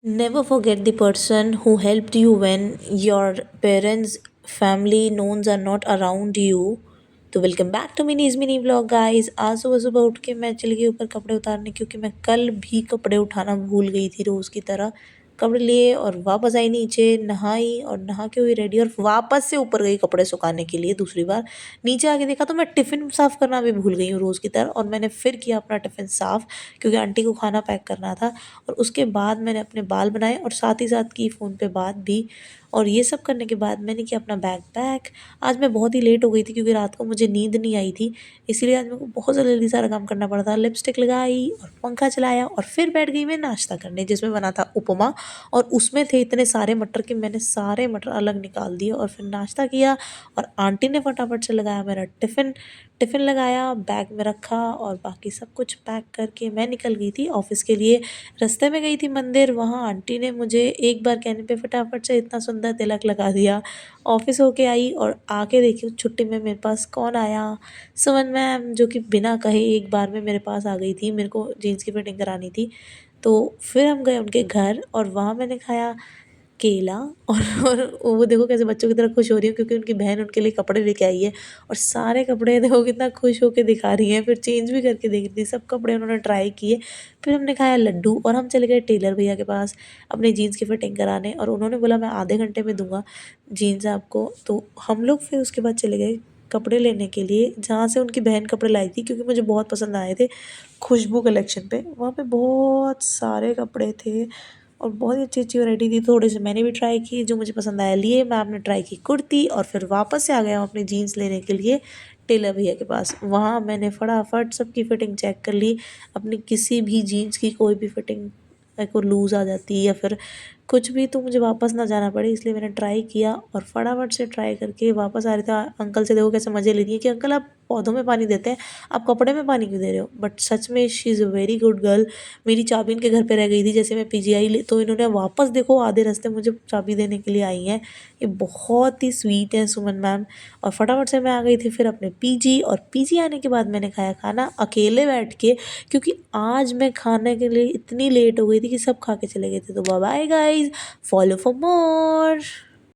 Never forget the person who helped you when your parents, family, knowns are not around you. तो welcome back to Mini's mini vlog guys. आज सुबह सुबह उठ के मैं चली गई ऊपर कपड़े उतारने, क्योंकि मैं कल भी कपड़े उठाना भूल गई थी रोज़ की तरह। कपड़े लिए और वापस आई नीचे, नहाई और नहा के हुई रेडी और वापस से ऊपर गई कपड़े सुखाने के लिए दूसरी बार। नीचे आके देखा तो मैं टिफ़िन साफ़ करना भी भूल गई हूँ रोज़ की तरह, और मैंने फिर किया अपना टिफ़िन साफ़, क्योंकि आंटी को खाना पैक करना था। और उसके बाद मैंने अपने बाल बनाए और साथ ही साथ की फ़ोन पे बात भी। और ये सब करने के बाद मैंने किया अपना बैग पैक। आज मैं बहुत ही लेट हो गई थी, क्योंकि रात को मुझे नींद नहीं आई थी, इसीलिए आज मेरे को बहुत जल्दी सारा काम करना पड़ा था। लिपस्टिक लगाई और पंखा चलाया और फिर बैठ गई मैं नाश्ता करने, जिसमें बना था उपमा। और उसमें थे इतने सारे मटर कि मैंने सारे मटर अलग निकाल दिए और फिर नाश्ता किया। और आंटी ने फटाफट से लगाया मेरा टिफ़िन टिफ़िन लगाया, बैग में रखा और बाकी सब कुछ पैक करके मैं निकल गई थी ऑफ़िस के लिए। रास्ते में गई थी मंदिर, वहाँ आंटी ने मुझे एक बार कहने पे फटाफट से इतना सुंदर तिलक लगा दिया। ऑफ़िस होके आई और आके देखी छुट्टी में मेरे पास कौन आया, सुमन मैम, जो कि बिना कहे एक बार में मेरे पास आ गई थी। मेरे को जीन्स की फिटिंग करानी थी। तो फिर हम गए उनके घर और वहाँ मैंने खाया केला। और वो देखो कैसे बच्चों की तरह खुश हो रही है, क्योंकि उनकी बहन उनके लिए कपड़े लेके आई है। और सारे कपड़े देखो कितना खुश होके दिखा रही हैं, फिर चेंज भी करके देख रही थी। सब कपड़े उन्होंने ट्राई किए। फिर हमने खाया लड्डू और हम चले गए टेलर भैया के पास अपनी जीन्स की फिटिंग कराने, और उन्होंने बोला मैं आधे घंटे में दूंगा जीन्स आपको। तो हम लोग फिर उसके बाद चले गए कपड़े लेने के लिए, जहाँ से उनकी बहन कपड़े लाई थी, क्योंकि मुझे बहुत पसंद आए थे खुशबू कलेक्शन पे। वहाँ पे बहुत सारे कपड़े थे और बहुत ही अच्छी-अच्छी वैरायटी थी। थोड़े से मैंने भी ट्राई किए, जो मुझे पसंद आया लिए। मैम ने ट्राई की कुर्ती और फिर वापस से आ गए हम अपनी जीन्स लेने के लिए टेलर भैया के पास। वहाँ मैंने फटाफट सबकी फ़िटिंग चेक कर ली। अपनी किसी भी जीन्स की कोई भी फ़िटिंग मेरे को लूज़ आ जाती या फिर कुछ भी, तो मुझे वापस ना जाना पड़े, इसलिए मैंने ट्राई किया और फटाफट से ट्राई करके वापस आ रहे थे। अंकल से देखो कैसे मज़े ले रही है कि अंकल आप पौधों में पानी देते हैं, आप कपड़े में पानी क्यों दे रहे हो? बट सच में she is a very good girl. मेरी चाबी इनके घर पे रह गई थी, जैसे मैं पीजी आई तो इन्होंने वापस देखो आधे रास्ते मुझे चाबी देने के लिए आई हैं। ये बहुत ही स्वीट हैं सुमन मैम। और फटाफट से मैं आ गई थी फिर अपने पीजी, और पीजी आने के बाद मैंने खाया खाना अकेले बैठ के, क्योंकि आज मैं खाने के लिए इतनी लेट हो गई थी कि सब खा के चले गए थे। तो bye bye guys, follow for more.